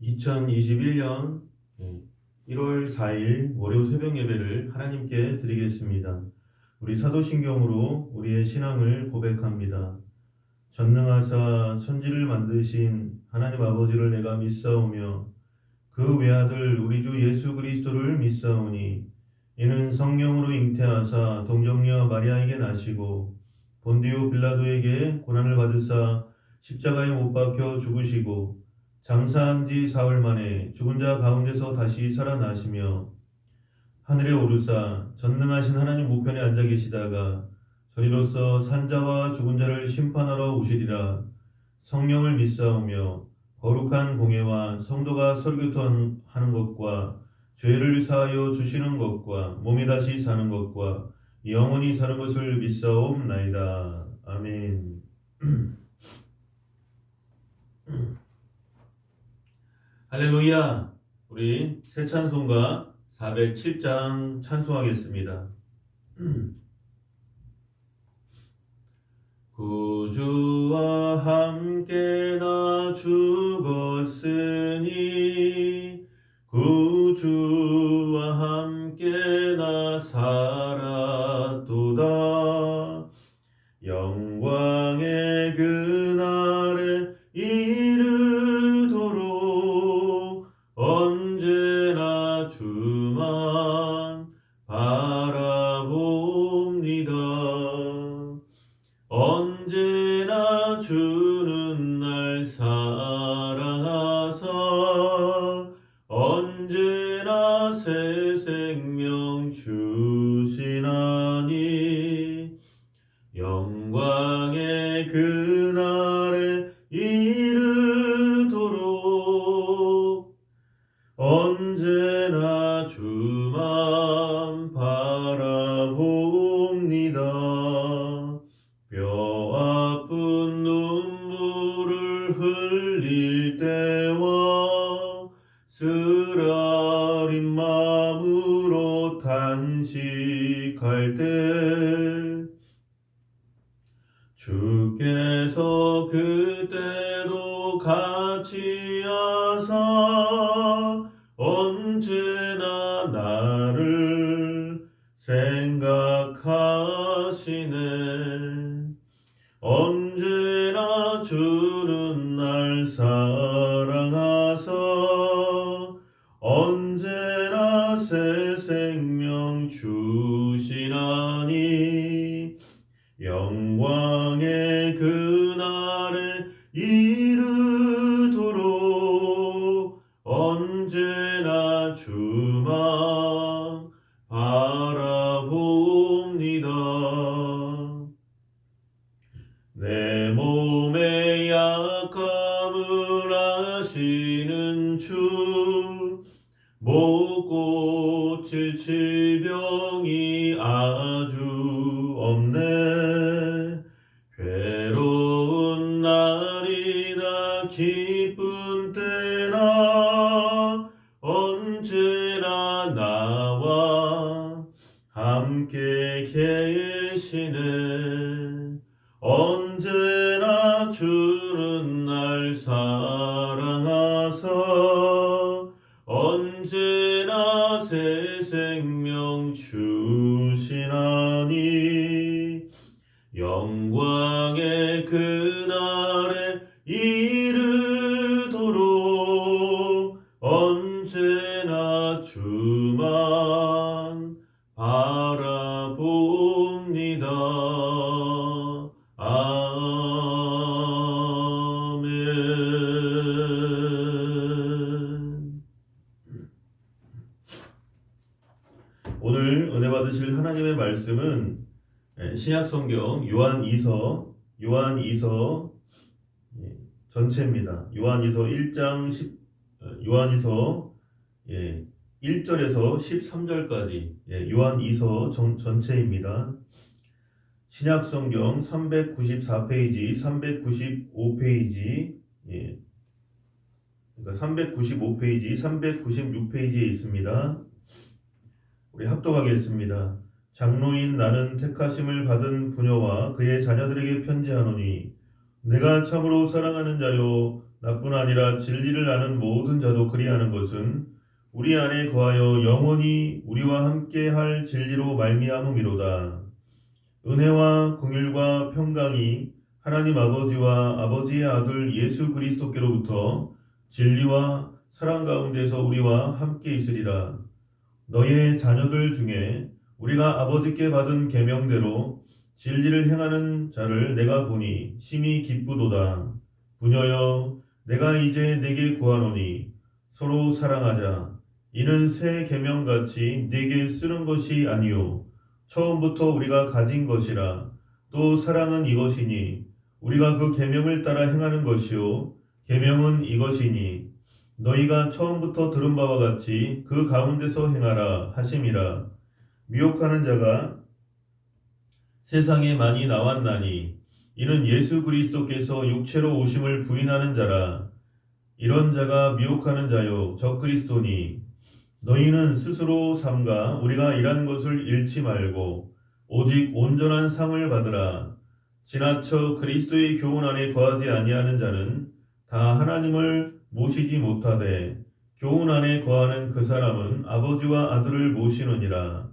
2021년 1월 4일 월요 새벽 예배를 하나님께 드리겠습니다. 우리 사도신경으로 우리의 신앙을 고백합니다. 전능하사 천지를 만드신 하나님 아버지를 내가 믿사오며 그 외아들 우리 주 예수 그리스도를 믿사오니 이는 성령으로 잉태하사 동정녀 마리아에게 나시고 본디오 빌라도에게 고난을 받으사 십자가에 못 박혀 죽으시고 장사한 지 사흘 만에 죽은 자 가운데서 다시 살아나시며 하늘에 오르사 전능하신 하나님 우편에 앉아 계시다가 저리로서 산자와 죽은 자를 심판하러 오시리라. 성령을 믿사오며 거룩한 공예와 성도가 설교하는 것과 죄를 사하여 주시는 것과 몸이 다시 사는 것과 영원히 사는 것을 믿사옵나이다. 아멘. 할렐루야. 우리 새 찬송가 407장 찬송하겠습니다. 구주와 함께 나 죽었으니 구주와 함께 나 살았도다. 영광의 그날에 이르도록 언제나 주만 바라봅니다. 언제나 주는 날 사랑하사 언제나 새 생명 주시나니 영광의 그날에 이르도록 언제나 주만 바라봅니다. 뼈 아픈 눈물을 흘릴 때와 쓰라린 마음으로 탄식할 때 주께서 그때도 같이 하사 언제나 나를 생각하시네. 언제나 주는 날 사랑하사 언제나 새 생명 주시나니 영광의 그날에 이르도록 언제나 주만 바라봅니다. 내 몸의 약함을 아시는 주 못 고칠 질병이 아주 없네. 괴로운 날이나 기쁜 때나 언제나 나와 함께 계시네. 언제나 주는 날 사랑하사 언제나 새 생명 주시나니 영광의 그날에 이르도록 언제나 주만 바라봅니다. 아멘. 오늘 은혜 받으실 하나님의 말씀은 신약성경 요한이서 전체입니다. 요한이서 1장 요한이서 1절에서 13절까지 요한이서 전체입니다. 신약성경 394페이지, 395페이지, 그러니까 395페이지, 396페이지에 있습니다. 우리 합독하겠습니다. 장로인 나는 택하심을 받은 부녀와 그의 자녀들에게 편지하노니 내가 참으로 사랑하는 자요 나뿐 아니라 진리를 아는 모든 자도 그리하는 것은 우리 안에 거하여 영원히 우리와 함께할 진리로 말미암음이로다. 은혜와 긍휼과 평강이 하나님 아버지와 아버지의 아들 예수 그리스도께로부터 진리와 사랑 가운데서 우리와 함께 있으리라. 너의 자녀들 중에 우리가 아버지께 받은 계명대로 진리를 행하는 자를 내가 보니 심히 기쁘도다. 부녀여, 내가 이제 내게 구하노니 서로 사랑하자. 이는 새 계명같이 네게 쓰는 것이 아니요 처음부터 우리가 가진 것이라. 또 사랑은 이것이니 우리가 그 계명을 따라 행하는 것이요 계명은 이것이니 너희가 처음부터 들은 바와 같이 그 가운데서 행하라 하심이라. 미혹하는 자가 세상에 많이 나왔나니 이는 예수 그리스도께서 육체로 오심을 부인하는 자라. 이런 자가 미혹하는 자요 적그리스도니 너희는 스스로 삼가 우리가 일한 것을 잃지 말고 오직 온전한 상을 받으라. 지나쳐 그리스도의 교훈 안에 거하지 아니하는 자는 다 하나님을 모시지 못하되 교훈 안에 거하는 그 사람은 아버지와 아들을 모시느니라.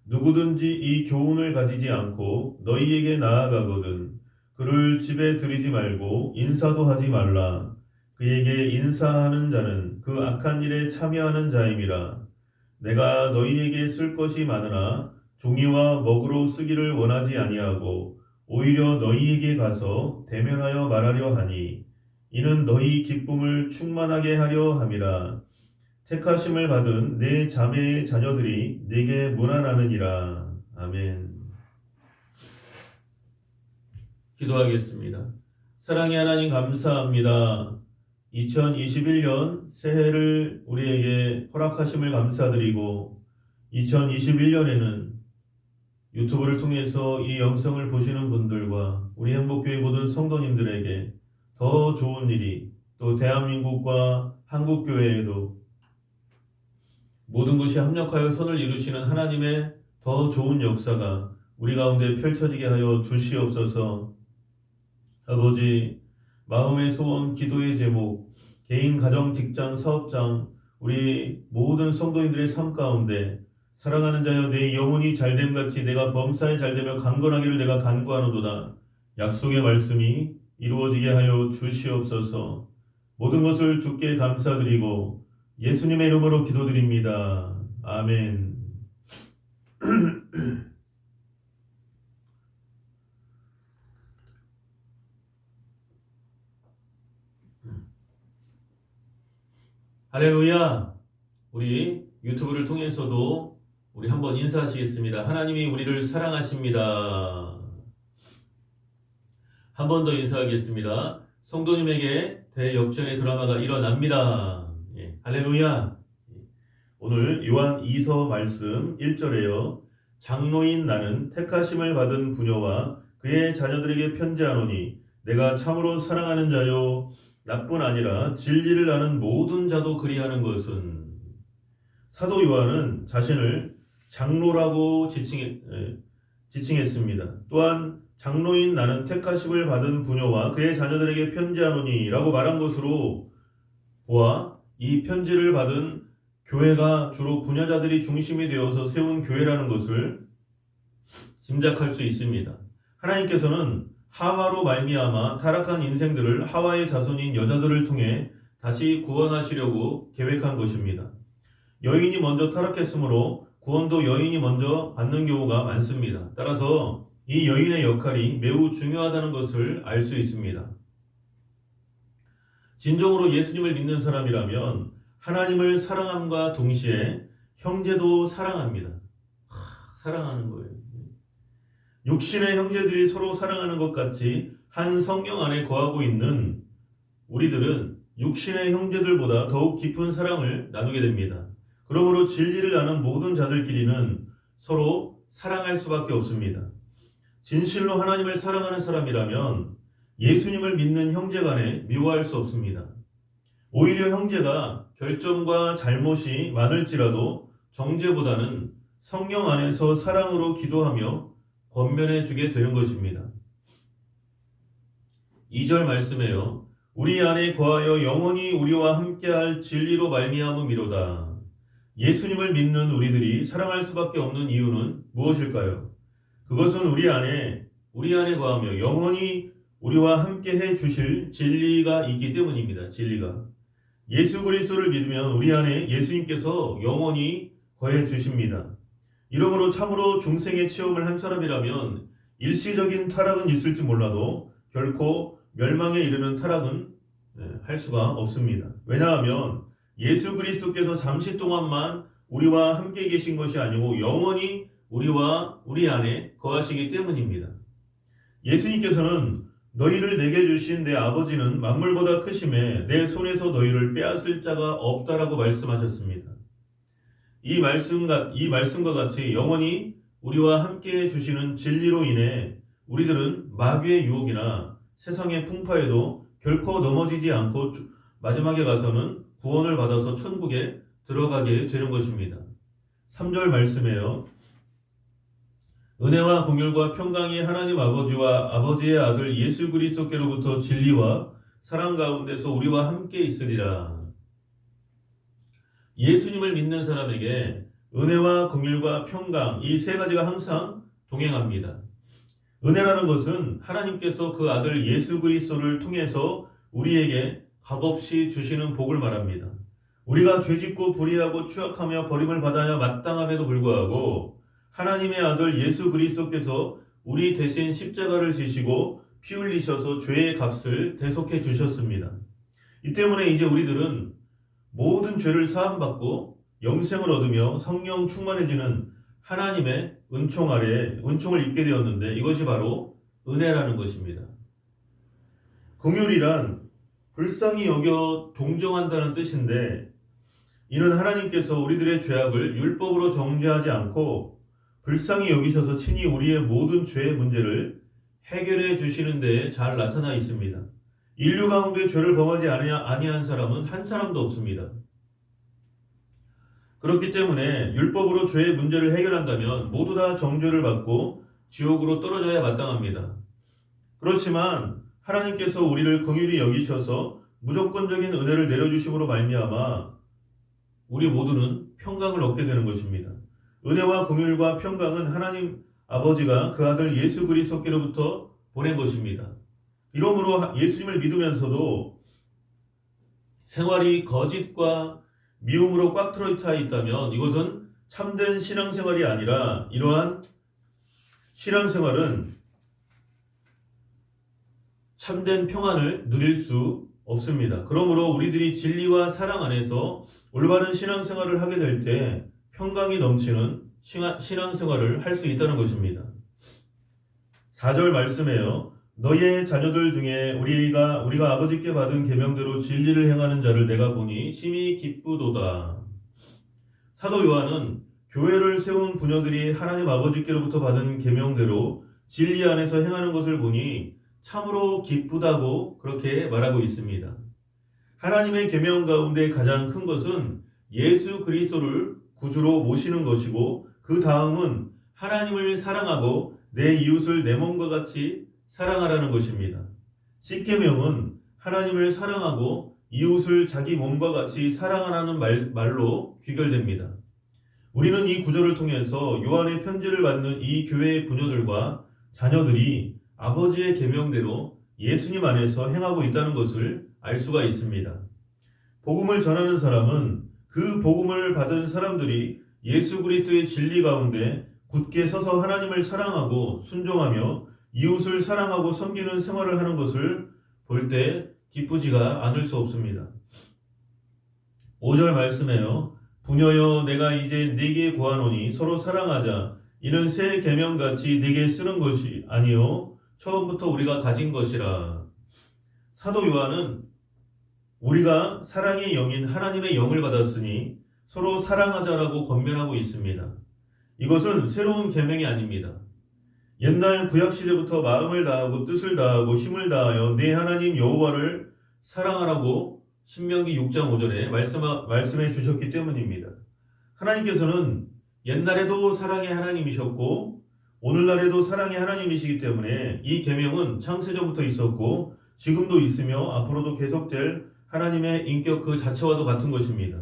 누구든지 이 교훈을 가지지 않고 너희에게 나아가거든 그를 집에 들이지 말고 인사도 하지 말라. 그에게 인사하는 자는 그 악한 일에 참여하는 자임이라. 내가 너희에게 쓸 것이 많으나 종이와 먹으로 쓰기를 원하지 아니하고 오히려 너희에게 가서 대면하여 말하려 하니 이는 너희 기쁨을 충만하게 하려 함이라. 택하심을 받은 내 자매의 자녀들이 내게 문안하느니라. 아멘. 기도하겠습니다. 사랑의 하나님 감사합니다. 2021년 새해를 우리에게 허락하심을 감사드리고 2021년에는 유튜브를 통해서 이 영상을 보시는 분들과 우리 행복교회 모든 성도님들에게 더 좋은 일이 또 대한민국과 한국교회에도 모든 것이 합력하여 선을 이루시는 하나님의 더 좋은 역사가 우리 가운데 펼쳐지게 하여 주시옵소서. 아버지, 마음의 소원, 기도의 제목, 개인, 가정, 직장, 사업장, 우리 모든 성도님들의 삶 가운데 사랑하는 자여 내 영혼이 잘됨같이 내가 범사에 잘되며 강건하기를 내가 간구하노도다. 약속의 말씀이 이루어지게 하여 주시옵소서. 모든 것을 주께 감사드리고 예수님의 이름으로 기도드립니다. 아멘. 할렐루야. 우리 유튜브를 통해서도 우리 한번 인사하시겠습니다. 하나님이 우리를 사랑하십니다. 한 번 더 인사하겠습니다. 성도님에게 대역전의 드라마가 일어납니다. 예, 할렐루야. 오늘 요한 2서 말씀 1절에요. 장로인 나는 택하심을 받은 부녀와 그의 자녀들에게 편지하노니 내가 참으로 사랑하는 자요 나뿐 아니라 진리를 아는 모든 자도 그리하는 것은. 사도 요한은 자신을 장로라고 지칭했습니다. 또한 장로인 나는 택하심을 받은 부녀와 그의 자녀들에게 편지하노니 라고 말한 것으로 보아 이 편지를 받은 교회가 주로 부녀자들이 중심이 되어서 세운 교회라는 것을 짐작할 수 있습니다. 하나님께서는 하와로 말미암아 타락한 인생들을 하와의 자손인 여자들을 통해 다시 구원하시려고 계획한 것입니다. 여인이 먼저 타락했으므로 구원도 여인이 먼저 받는 경우가 많습니다. 따라서 이 여인의 역할이 매우 중요하다는 것을 알 수 있습니다. 진정으로 예수님을 믿는 사람이라면 하나님을 사랑함과 동시에 형제도 사랑합니다. 사랑하는 거예요. 육신의 형제들이 서로 사랑하는 것 같이 한 성경 안에 거하고 있는 우리들은 육신의 형제들보다 더욱 깊은 사랑을 나누게 됩니다. 그러므로 진리를 아는 모든 자들끼리는 서로 사랑할 수밖에 없습니다. 진실로 하나님을 사랑하는 사람이라면 예수님을 믿는 형제 간에 미워할 수 없습니다. 오히려 형제가 결점과 잘못이 많을지라도 정죄보다는 성령 안에서 사랑으로 기도하며 권면해 주게 되는 것입니다. 2절 말씀에요. 우리 안에 거하여 영원히 우리와 함께할 진리로 말미암음이로다. 예수님을 믿는 우리들이 사랑할 수밖에 없는 이유는 무엇일까요? 그것은 우리 안에 거하며 영원히 우리와 함께 해 주실 진리가 있기 때문입니다. 진리가. 예수 그리스도를 믿으면 우리 안에 예수님께서 영원히 거해 주십니다. 이러므로 참으로 중생의 체험을 한 사람이라면 일시적인 타락은 있을지 몰라도 결코 멸망에 이르는 타락은 할 수가 없습니다. 왜냐하면 예수 그리스도께서 잠시 동안만 우리와 함께 계신 것이 아니고 영원히 우리 안에 거하시기 때문입니다. 예수님께서는 너희를 내게 주신 내 아버지는 만물보다 크심에 내 손에서 너희를 빼앗을 자가 없다라고 말씀하셨습니다. 이 말씀과 같이 영원히 우리와 함께 해주시는 진리로 인해 우리들은 마귀의 유혹이나 세상의 풍파에도 결코 넘어지지 않고 마지막에 가서는 구원을 받아서 천국에 들어가게 되는 것입니다. 3절 말씀에요. 은혜와 긍휼과 평강이 하나님 아버지와 아버지의 아들 예수 그리스도께로부터 진리와 사랑 가운데서 우리와 함께 있으리라. 예수님을 믿는 사람에게 은혜와 긍휼과 평강 이 세 가지가 항상 동행합니다. 은혜라는 것은 하나님께서 그 아들 예수 그리스도를 통해서 우리에게 값없이 주시는 복을 말합니다. 우리가 죄짓고 불의하고 추악하며 버림을 받아야 마땅함에도 불구하고 하나님의 아들 예수 그리스도께서 우리 대신 십자가를 지시고 피 흘리셔서 죄의 값을 대속해 주셨습니다. 이 때문에 이제 우리들은 모든 죄를 사함받고 영생을 얻으며 성령 충만해지는 하나님의 은총 아래 은총을 입게 되었는데 이것이 바로 은혜라는 것입니다. 긍휼이란 불쌍히 여겨 동정한다는 뜻인데 이는 하나님께서 우리들의 죄악을 율법으로 정죄하지 않고 불쌍히 여기셔서 친히 우리의 모든 죄의 문제를 해결해 주시는 데에 잘 나타나 있습니다. 인류 가운데 죄를 범하지 아니한 사람은 한 사람도 없습니다. 그렇기 때문에 율법으로 죄의 문제를 해결한다면 모두 다 정죄를 받고 지옥으로 떨어져야 마땅합니다. 그렇지만 하나님께서 우리를 긍휼히 여기셔서 무조건적인 은혜를 내려주심으로 말미암아 우리 모두는 평강을 얻게 되는 것입니다. 은혜와 긍휼과 평강은 하나님 아버지가 그 아들 예수 그리스도께로부터 보낸 것입니다. 이러므로 예수님을 믿으면서도 생활이 거짓과 미움으로 꽉 틀어차 있다면 이것은 참된 신앙생활이 아니라 이러한 신앙생활은 참된 평안을 누릴 수 없습니다. 그러므로 우리들이 진리와 사랑 안에서 올바른 신앙생활을 하게 될 때 평강이 넘치는 신앙생활을 할 수 있다는 것입니다. 4절 말씀에요. 너희의 자녀들 중에 우리가 아버지께 받은 계명대로 진리를 행하는 자를 내가 보니 심히 기쁘도다. 사도 요한은 교회를 세운 부녀들이 하나님 아버지께로부터 받은 계명대로 진리 안에서 행하는 것을 보니 참으로 기쁘다고 그렇게 말하고 있습니다. 하나님의 계명 가운데 가장 큰 것은 예수 그리스도를 구주로 모시는 것이고 그 다음은 하나님을 사랑하고 내 이웃을 내 몸과 같이 사랑하라는 것입니다. 십계명은 하나님을 사랑하고 이웃을 자기 몸과 같이 사랑하라는 말로 귀결됩니다. 우리는 이 구절을 통해서 요한의 편지를 받는 이 교회의 부녀들과 자녀들이 아버지의 계명대로 예수님 안에서 행하고 있다는 것을 알 수가 있습니다. 복음을 전하는 사람은 그 복음을 받은 사람들이 예수 그리스도의 진리 가운데 굳게 서서 하나님을 사랑하고 순종하며 이웃을 사랑하고 섬기는 생활을 하는 것을 볼 때 기쁘지가 않을 수 없습니다. 5절 말씀에요. 부녀여 내가 이제 네게 구하노니 서로 사랑하자. 이는 새 계명같이 네게 쓰는 것이 아니요 처음부터 우리가 가진 것이라. 사도 요한은 우리가 사랑의 영인 하나님의 영을 받았으니 서로 사랑하자라고 권면하고 있습니다. 이것은 새로운 계명이 아닙니다. 옛날 구약시대부터 마음을 다하고 뜻을 다하고 힘을 다하여 내 하나님 여호와를 사랑하라고 신명기 6장 5절에 말씀해 주셨기 때문입니다. 하나님께서는 옛날에도 사랑의 하나님이셨고 오늘날에도 사랑의 하나님이시기 때문에 이 계명은 창세전부터 있었고 지금도 있으며 앞으로도 계속될 하나님의 인격 그 자체와도 같은 것입니다.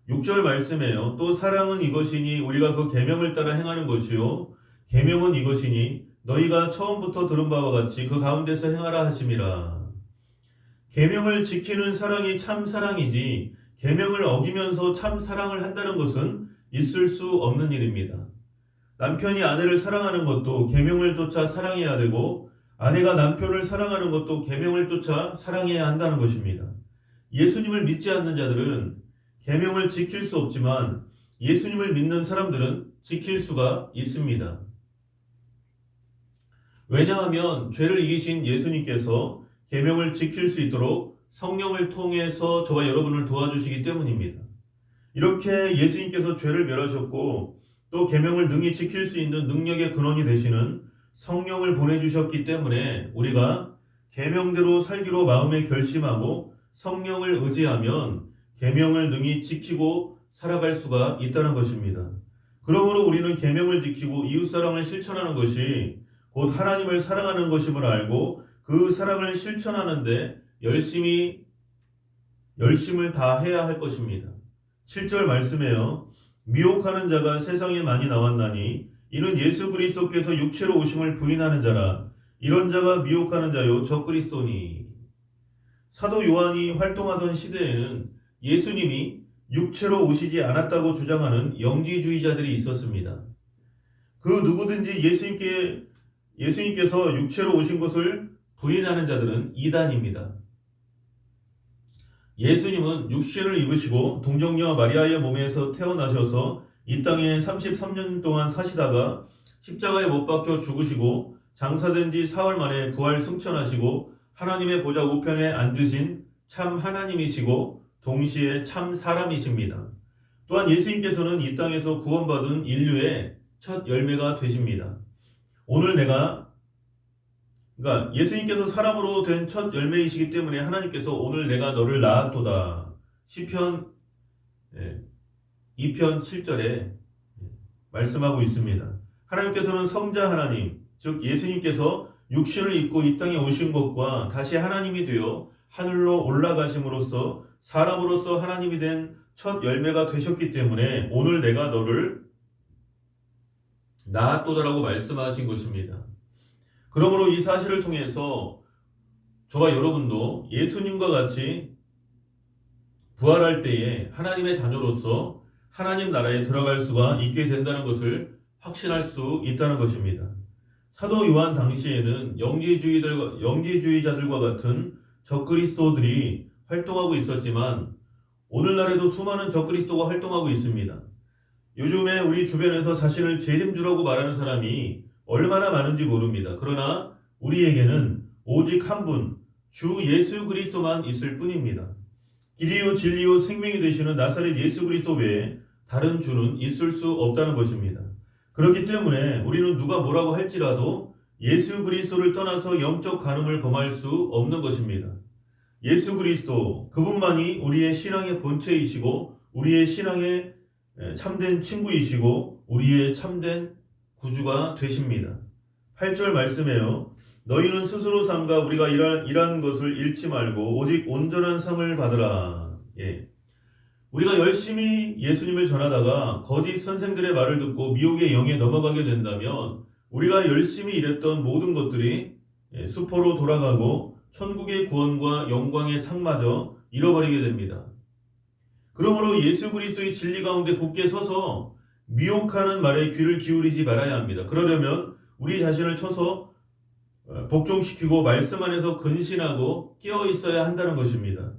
6절 말씀에요. 또 사랑은 이것이니 우리가 그 계명을 따라 행하는 것이요 계명은 이것이니 너희가 처음부터 들은 바와 같이 그 가운데서 행하라 하심이라. 계명을 지키는 사랑이 참 사랑이지 계명을 어기면서 참 사랑을 한다는 것은 있을 수 없는 일입니다. 남편이 아내를 사랑하는 것도 계명을 쫓아 사랑해야 되고 아내가 남편을 사랑하는 것도 계명을 쫓아 사랑해야 한다는 것입니다. 예수님을 믿지 않는 자들은 계명을 지킬 수 없지만 예수님을 믿는 사람들은 지킬 수가 있습니다. 왜냐하면 죄를 이기신 예수님께서 계명을 지킬 수 있도록 성령을 통해서 저와 여러분을 도와주시기 때문입니다. 이렇게 예수님께서 죄를 멸하셨고 또 계명을 능히 지킬 수 있는 능력의 근원이 되시는 성령을 보내주셨기 때문에 우리가 계명대로 살기로 마음에 결심하고 성령을 의지하면 계명을 능히 지키고 살아갈 수가 있다는 것입니다. 그러므로 우리는 계명을 지키고 이웃사랑을 실천하는 것이 곧 하나님을 사랑하는 것임을 알고 그 사랑을 실천하는데 열심을 다해야 할 것입니다. 7절 말씀에요. 미혹하는 자가 세상에 많이 나왔나니 이는 예수 그리스도께서 육체로 오심을 부인하는 자라. 이런 자가 미혹하는 자요 적그리스도니. 사도 요한이 활동하던 시대에는 예수님이 육체로 오시지 않았다고 주장하는 영지주의자들이 있었습니다. 그 누구든지 예수님께서 육체로 오신 것을 부인하는 자들은 이단입니다. 예수님은 육신을 입으시고 동정녀 마리아의 몸에서 태어나셔서 이 땅에 33년 동안 사시다가 십자가에 못 박혀 죽으시고 장사된 지 사흘 만에 부활 승천하시고 하나님의 보좌 우편에 앉으신 참 하나님이시고 동시에 참 사람이십니다. 또한 예수님께서는 이 땅에서 구원받은 인류의 첫 열매가 되십니다. 그러니까 예수님께서 사람으로 된 첫 열매이시기 때문에 하나님께서 오늘 내가 너를 낳았도다. 시편 2편 7절에 말씀하고 있습니다. 하나님께서는 성자 하나님, 즉 예수님께서 육신을 입고 이 땅에 오신 것과 다시 하나님이 되어 하늘로 올라가심으로써 사람으로서 하나님이 된 첫 열매가 되셨기 때문에 오늘 내가 너를 낳았도다라고 말씀하신 것입니다. 그러므로 이 사실을 통해서 저와 여러분도 예수님과 같이 부활할 때에 하나님의 자녀로서 하나님 나라에 들어갈 수가 있게 된다는 것을 확신할 수 있다는 것입니다. 사도 요한 당시에는 영지주의자들과 같은 적그리스도들이 활동하고 있었지만 오늘날에도 수많은 적그리스도가 활동하고 있습니다. 요즘에 우리 주변에서 자신을 재림주라고 말하는 사람이 얼마나 많은지 모릅니다. 그러나 우리에게는 오직 한 분, 주 예수 그리스도만 있을 뿐입니다. 길이요 진리요 생명이 되시는 나사렛 예수 그리스도 외에 다른 주는 있을 수 없다는 것입니다. 그렇기 때문에 우리는 누가 뭐라고 할지라도 예수 그리스도를 떠나서 영적 간음을 범할 수 없는 것입니다. 예수 그리스도 그분만이 우리의 신앙의 본체이시고 우리의 신앙의 참된 친구이시고 우리의 참된 구주가 되십니다. 8절 말씀에요. 너희는 스스로 삼가 우리가 일한 것을 잃지 말고 오직 온전한 상을 받으라. 우리가 열심히 예수님을 전하다가 거짓 선생들의 말을 듣고 미혹의 영에 넘어가게 된다면 우리가 열심히 일했던 모든 것들이 수포로 돌아가고 천국의 구원과 영광의 상마저 잃어버리게 됩니다. 그러므로 예수 그리스도의 진리 가운데 굳게 서서 미혹하는 말에 귀를 기울이지 말아야 합니다. 그러려면 우리 자신을 쳐서 복종시키고 말씀 안에서 근신하고 깨어 있어야 한다는 것입니다.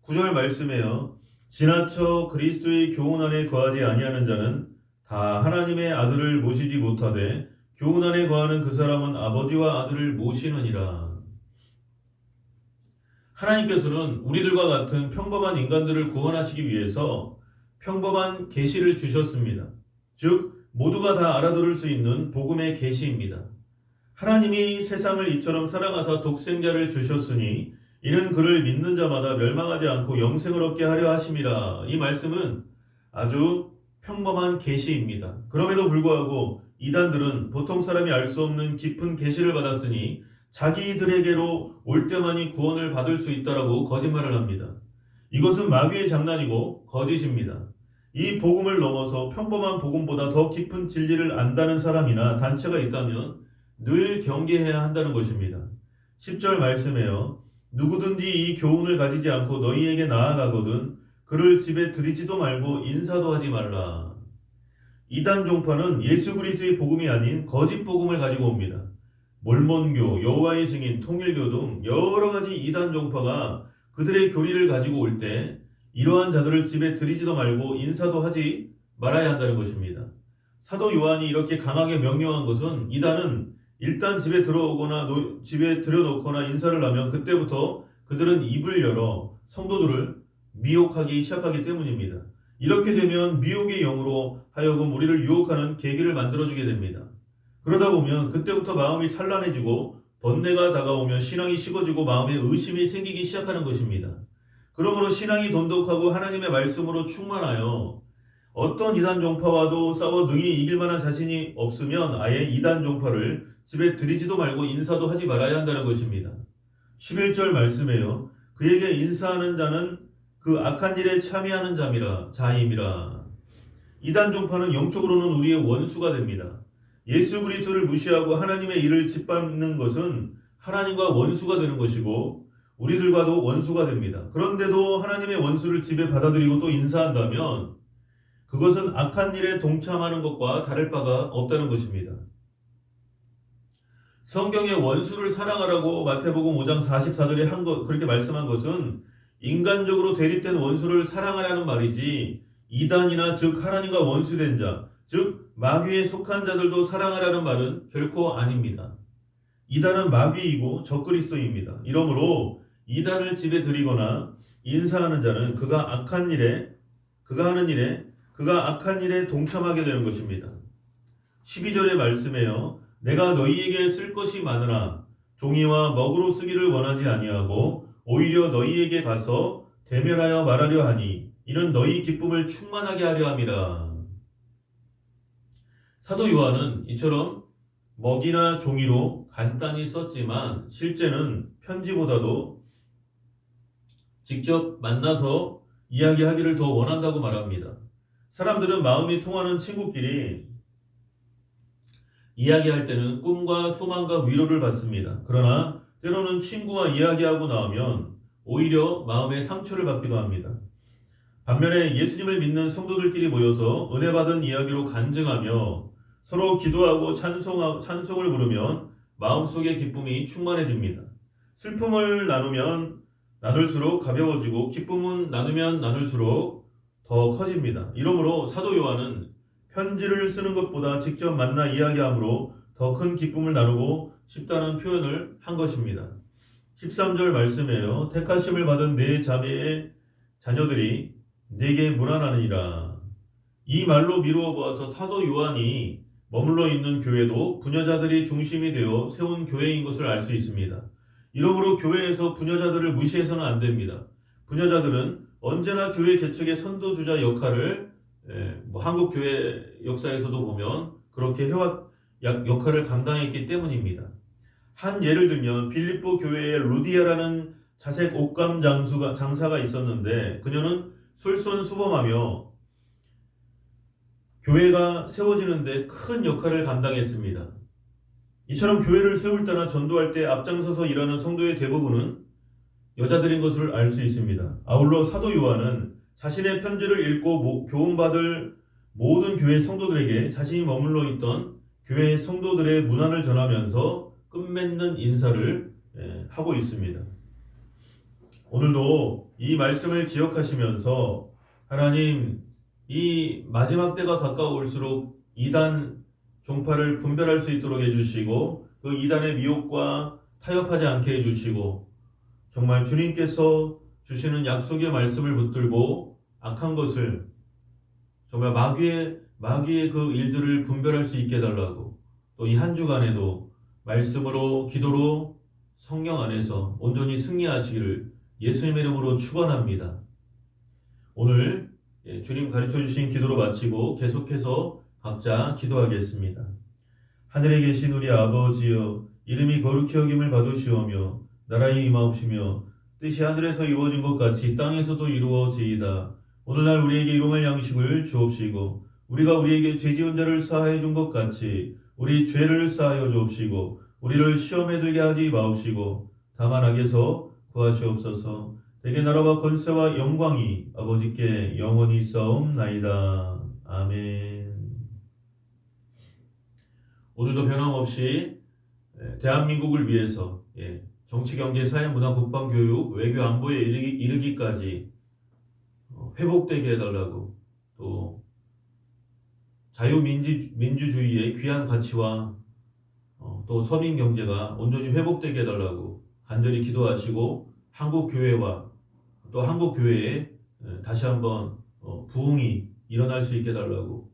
9절 말씀에요. 지나쳐 그리스도의 교훈 안에 거하지 아니하는 자는 다 하나님의 아들을 모시지 못하되 교훈 안에 거하는 그 사람은 아버지와 아들을 모시느니라. 하나님께서는 우리들과 같은 평범한 인간들을 구원하시기 위해서 평범한 계시를 주셨습니다. 즉 모두가 다 알아들을 수 있는 복음의 계시입니다. 하나님이 세상을 이처럼 사랑하사 독생자를 주셨으니 이는 그를 믿는 자마다 멸망하지 않고 영생을 얻게 하려 하심이라. 이 말씀은 아주 평범한 계시입니다. 그럼에도 불구하고 이단들은 보통 사람이 알 수 없는 깊은 계시를 받았으니 자기들에게로 올 때만이 구원을 받을 수 있다라고 거짓말을 합니다. 이것은 마귀의 장난이고 거짓입니다. 이 복음을 넘어서 평범한 복음보다 더 깊은 진리를 안다는 사람이나 단체가 있다면 늘 경계해야 한다는 것입니다. 10절 말씀에요. 누구든지 이 교훈을 가지지 않고 너희에게 나아가거든 그를 집에 들이지도 말고 인사도 하지 말라. 이단 종파는 예수 그리스도의 복음이 아닌 거짓 복음을 가지고 옵니다. 몰몬교, 여호와의 증인, 통일교 등 여러 가지 이단 종파가 그들의 교리를 가지고 올 때 이러한 자들을 집에 들이지도 말고 인사도 하지 말아야 한다는 것입니다. 사도 요한이 이렇게 강하게 명령한 것은 이단은 일단 집에 들어오거나 집에 들여놓거나 인사를 하면 그때부터 그들은 입을 열어 성도들을 미혹하기 시작하기 때문입니다. 이렇게 되면 미혹의 영으로 하여금 우리를 유혹하는 계기를 만들어주게 됩니다. 그러다 보면 그때부터 마음이 산란해지고 번뇌가 다가오면 신앙이 식어지고 마음에 의심이 생기기 시작하는 것입니다. 그러므로 신앙이 돈독하고 하나님의 말씀으로 충만하여 어떤 이단 종파와도 싸워 능히 이길 만한 자신이 없으면 아예 이단 종파를 집에 들이지도 말고 인사도 하지 말아야 한다는 것입니다. 11절 말씀에요. 그에게 인사하는 자는 그 악한 일에 참여하는 자임이라. 이단 종파는 영적으로는 우리의 원수가 됩니다. 예수 그리스도를 무시하고 하나님의 일을 짓밟는 것은 하나님과 원수가 되는 것이고 우리들과도 원수가 됩니다. 그런데도 하나님의 원수를 집에 받아들이고 또 인사한다면 그것은 악한 일에 동참하는 것과 다를 바가 없다는 것입니다. 성경의 원수를 사랑하라고 마태복음 5장 44절에 그렇게 말씀한 것은 인간적으로 대립된 원수를 사랑하라는 말이지 이단이나 즉 하나님과 원수된 자, 즉 마귀에 속한 자들도 사랑하라는 말은 결코 아닙니다. 이단은 마귀이고 적그리스도입니다. 이러므로 이단을 집에 들이거나 인사하는 자는 그가 악한 일에 동참하게 되는 것입니다. 12절의 말씀에요. 내가 너희에게 쓸 것이 많으나 종이와 먹으로 쓰기를 원하지 아니하고 오히려 너희에게 가서 대면하여 말하려 하니 이는 너희 기쁨을 충만하게 하려 함이라. 사도 요한은 이처럼 먹이나 종이로 간단히 썼지만 실제는 편지보다도 직접 만나서 이야기하기를 더 원한다고 말합니다. 사람들은 마음이 통하는 친구끼리 이야기할 때는 꿈과 소망과 위로를 받습니다. 그러나 때로는 친구와 이야기하고 나오면 오히려 마음의 상처를 받기도 합니다. 반면에 예수님을 믿는 성도들끼리 모여서 은혜 받은 이야기로 간증하며 서로 기도하고 찬송을 부르면 마음속의 기쁨이 충만해집니다. 슬픔을 나누면 나눌수록 가벼워지고 기쁨은 나누면 나눌수록 더 커집니다. 이러므로 사도 요한은 편지를 쓰는 것보다 직접 만나 이야기함으로 더 큰 기쁨을 나누고 싶다는 표현을 한 것입니다. 13절 말씀이에요. 택하심을 받은 네 자매의 자녀들이 네게 문안하느니라. 이 말로 미루어 보아서 사도 요한이 머물러 있는 교회도 부녀자들이 중심이 되어 세운 교회인 것을 알 수 있습니다. 이러므로 교회에서 부녀자들을 무시해서는 안 됩니다. 부녀자들은 언제나 교회 개척의 선도주자 역할을 한국 교회 역사에서도 보면 그렇게 역할을 감당했기 때문입니다. 한 예를 들면 빌립보 교회에 루디아라는 자색 옷감 장사가 있었는데 그녀는 솔선수범하며 교회가 세워지는데 큰 역할을 감당했습니다. 이처럼 교회를 세울 때나 전도할 때 앞장서서 일하는 성도의 대부분은 여자들인 것을 알 수 있습니다. 아울러 사도 요한은 자신의 편지를 읽고 교훈받을 모든 교회 성도들에게 자신이 머물러 있던 교회 성도들의 문안을 전하면서 끝맺는 인사를 하고 있습니다. 오늘도 이 말씀을 기억하시면서 하나님 이 마지막 때가 가까울수록 이단 종파를 분별할 수 있도록 해주시고 그 이단의 미혹과 타협하지 않게 해주시고 정말 주님께서 주시는 약속의 말씀을 붙들고 악한 것을 정말 마귀의 그 일들을 분별할 수 있게 해달라고 또 이 한 주간에도 말씀으로 기도로 성령 안에서 온전히 승리하시기를 예수님의 이름으로 축원합니다. 오늘 주님 가르쳐 주신 기도로 마치고 계속해서 각자 기도하겠습니다. 하늘에 계신 우리 아버지여 이름이 거룩히 여김을 받으시오며 나라의 임하옵시며 뜻이 하늘에서 이루어진 것 같이 땅에서도 이루어지이다. 오늘날 우리에게 일용할 양식을 주옵시고 우리가 우리에게 죄 지은 자를 사하여 준 것 같이 우리 죄를 사하여 주옵시고 우리를 시험에 들게 하지 마옵시고 다만 악에서 구하시옵소서. 대개 나라와 권세와 영광이 아버지께 영원히 있사옵나이다. 아멘. 오늘도 변함없이 대한민국을 위해서 정치, 경제, 사회, 문화, 국방, 교육, 외교, 안보에 이르기까지 회복되게 해달라고, 또 자유민주주의의 귀한 가치와 또 서민 경제가 온전히 회복되게 해달라고 간절히 기도하시고 한국교회와 또 한국교회에 다시 한번 부흥이 일어날 수 있게 해달라고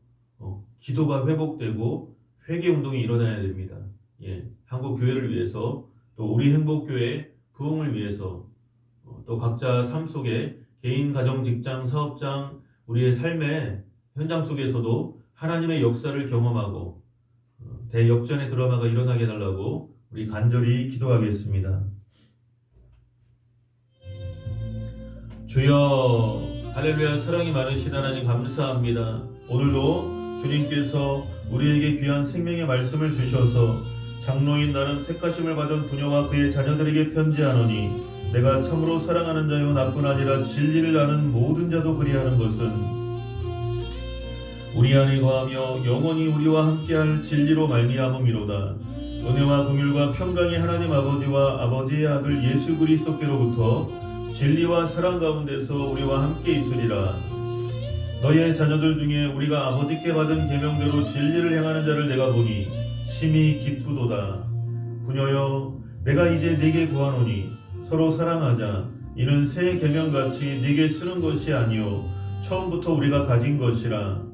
기도가 회복되고 회개운동이 일어나야 됩니다. 한국교회를 위해서 또 우리 행복교회 부흥을 위해서 또 각자 삶 속에 개인, 가정, 직장, 사업장, 우리의 삶의 현장 속에서도 하나님의 역사를 경험하고 대역전의 드라마가 일어나게 해달라고 우리 간절히 기도하겠습니다. 주여, 할렐루야. 사랑이 많으신 하나님 감사합니다. 오늘도 주님께서 우리에게 귀한 생명의 말씀을 주셔서 장로인 나는 택하심을 받은 부녀와 그의 자녀들에게 편지하노니 내가 참으로 사랑하는 자요 나뿐 아니라 진리를 아는 모든 자도 그리하는 것은 우리 안에 거하며 영원히 우리와 함께할 진리로 말미암음이로다. 은혜와 긍휼과 평강이 하나님 아버지와 아버지의 아들 예수 그리스도께로부터 진리와 사랑 가운데서 우리와 함께 있으리라. 너희의 자녀들 중에 우리가 아버지께 받은 계명대로 진리를 행하는 자를 내가 보니 심히 기쁘도다. 부녀여, 내가 이제 네게 구하노니 서로 사랑하자. 이는 새 계명같이 네게 쓰는 것이 아니요 처음부터 우리가 가진 것이라.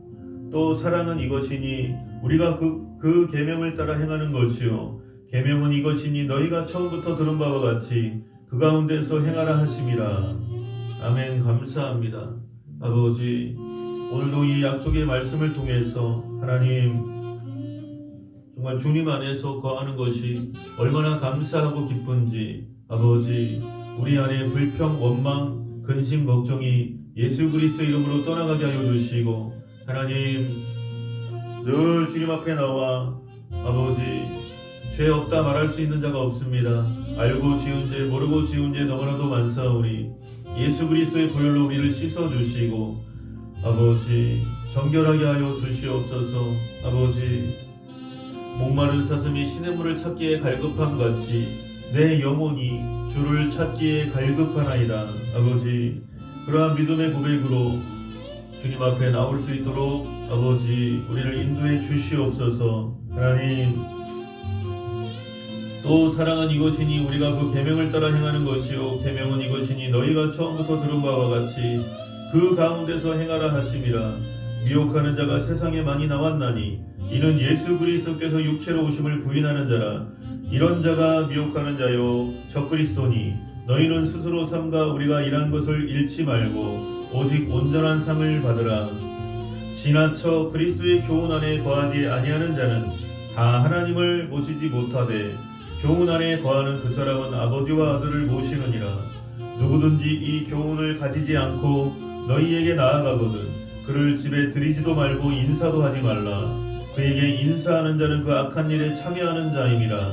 또 사랑은 이것이니 우리가 그 계명을 따라 행하는 것이요 계명은 이것이니 너희가 처음부터 들은 바와 같이 그 가운데서 행하라 하심이라. 아멘. 감사합니다. 아버지, 오늘도 이 약속의 말씀을 통해서 하나님 정말 주님 안에서 거하는 것이 얼마나 감사하고 기쁜지, 아버지, 우리 안에 불평, 원망, 근심, 걱정이 예수 그리스도 이름으로 떠나가게 하여 주시고, 하나님 늘 주님 앞에 나와 아버지 죄 없다 말할 수 있는 자가 없습니다. 알고 지은 죄 모르고 지은 죄 너무나도 많사오니 예수 그리스도의 보혈로 우리를 씻어주시고 아버지 정결하게 하여 주시옵소서. 아버지, 목마른 사슴이 시냇물을 찾기에 갈급함 같이 내 영혼이 주를 찾기에 갈급하나이다. 아버지, 그러한 믿음의 고백으로 주님 앞에 나올 수 있도록 아버지 우리를 인도해 주시옵소서. 하나님, 또 사랑은 이것이니 우리가 그 계명을 따라 행하는 것이요 계명은 이것이니 너희가 처음부터 들은 바와 같이 그 가운데서 행하라 하심이라. 미혹하는 자가 세상에 많이 나왔나니 이는 예수 그리스도께서 육체로 오심을 부인하는 자라. 이런 자가 미혹하는 자요 적그리스도니 너희는 스스로 삼가 우리가 일한 것을 잃지 말고 오직 온전한 상을 받으라. 지나쳐 그리스도의 교훈 안에 거하지 아니하는 자는 다 하나님을 모시지 못하되 교훈 안에 거하는 그 사람은 아버지와 아들을 모시느니라. 누구든지 이 교훈을 가지지 않고 너희에게 나아가거든 그를 집에 들이지도 말고 인사도 하지 말라. 그에게 인사하는 자는 그 악한 일에 참여하는 자임이라.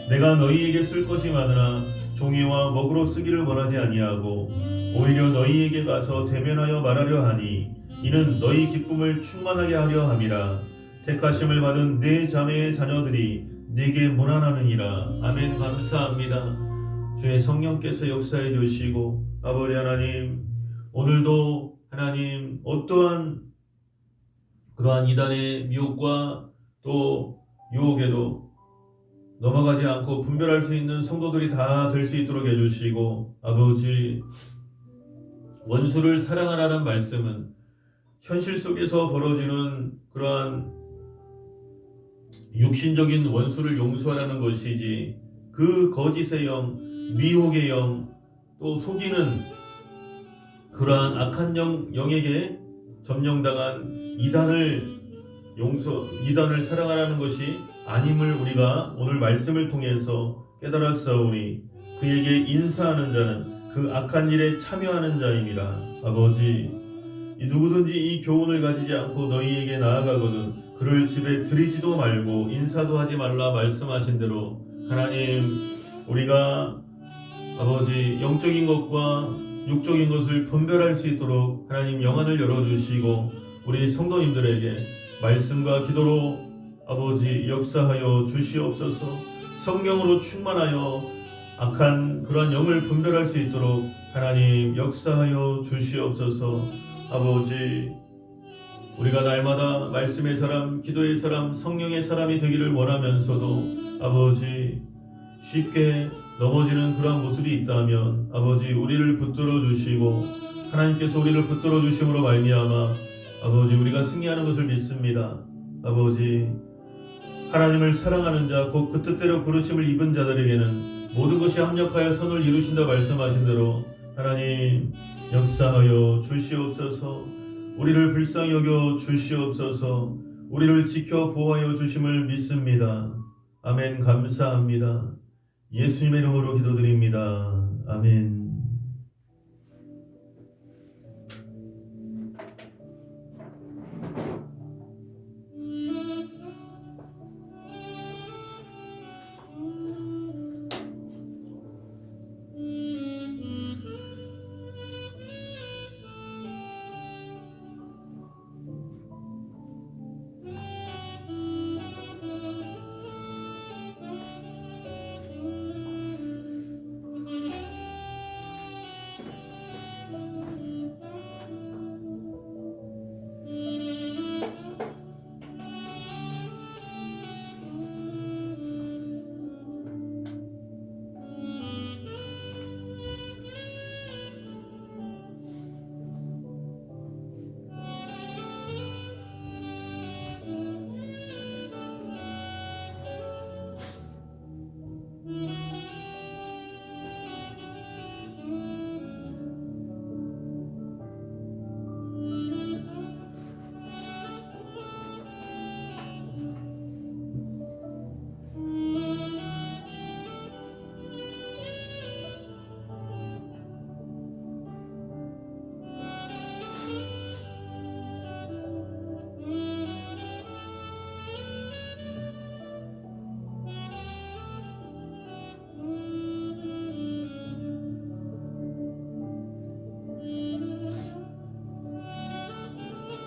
내가 너희에게 쓸 것이 많으나 종이와 먹으로 쓰기를 원하지 아니하고 오히려 너희에게 가서 대면하여 말하려 하니 이는 너희 기쁨을 충만하게 하려 함이라. 택하심을 받은 네 자매의 자녀들이 네게 문안하느니라. 아멘. 감사합니다. 주의 성령께서 역사해 주시고 아버지 하나님, 오늘도 하나님 어떠한 그러한 이단의 미혹과 또 유혹에도 넘어가지 않고 분별할 수 있는 성도들이 다 될 수 있도록 해주시고, 아버지, 원수를 사랑하라는 말씀은 현실 속에서 벌어지는 그러한 육신적인 원수를 용서하라는 것이지, 그 거짓의 영, 미혹의 영, 또 속이는 그러한 악한 영에게 점령당한 이단을 사랑하라는 것이 아님을 우리가 오늘 말씀을 통해서 깨달았사오니 그에게 인사하는 자는 그 악한 일에 참여하는 자임이라. 아버지, 누구든지 이 교훈을 가지지 않고 너희에게 나아가거든 그를 집에 들이지도 말고 인사도 하지 말라 말씀하신 대로 하나님, 우리가 아버지 영적인 것과 육적인 것을 분별할 수 있도록 하나님 영안을 열어주시고 우리 성도님들에게 말씀과 기도로 아버지 역사하여 주시옵소서. 성령으로 충만하여 악한 그러한 영을 분별할 수 있도록 하나님 역사하여 주시옵소서. 아버지, 우리가 날마다 말씀의 사람, 기도의 사람, 성령의 사람이 되기를 원하면서도 아버지 쉽게 넘어지는 그러한 모습이 있다면 아버지 우리를 붙들어 주시고 하나님께서 우리를 붙들어 주심으로 말미암아 아버지 우리가 승리하는 것을 믿습니다. 아버지, 하나님을 사랑하는 자 곧 그 뜻대로 부르심을 입은 자들에게는 모든 것이 합력하여 선을 이루신다 말씀하신 대로 하나님 역사하여 주시옵소서. 우리를 불쌍히 여겨 주시옵소서. 우리를 지켜 보호하여 주심을 믿습니다. 아멘. 감사합니다. 예수님의 이름으로 기도드립니다. 아멘.